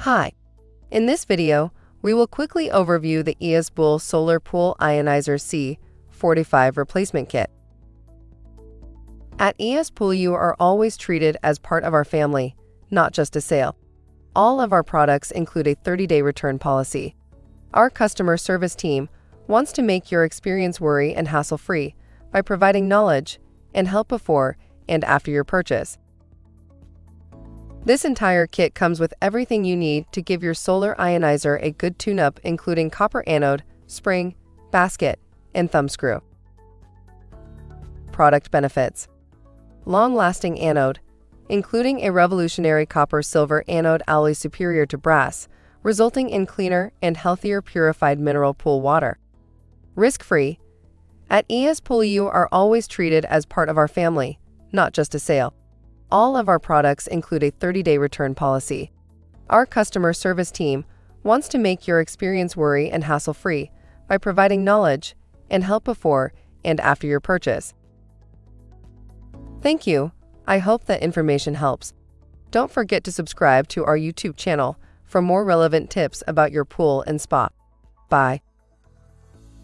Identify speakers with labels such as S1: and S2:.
S1: Hi. In this video, we will quickly overview the EaazPool Solar Pool Ionizer C45 replacement kit. At EaazPool, you are always treated as part of our family, not just a sale. All of our products include a 30-day return policy. Our customer service team wants to make your experience worry and hassle-free by providing knowledge and help before and after your purchase. This entire kit comes with everything you need to give your solar ionizer a good tune-up, including copper anode, spring, basket, and thumbscrew. Product benefits: long-lasting anode, including a revolutionary copper-silver anode alloy superior to brass, resulting in cleaner and healthier purified mineral pool water. Risk-free. At EaazPool, you are always treated as part of our family, not just a sale. All of our products include a 30-day return policy. Our customer service team wants to make your experience worry and hassle-free by providing knowledge and help before and after your purchase. Thank you. I hope that information helps. Don't forget to subscribe to our YouTube channel for more relevant tips about your pool and spa. Bye.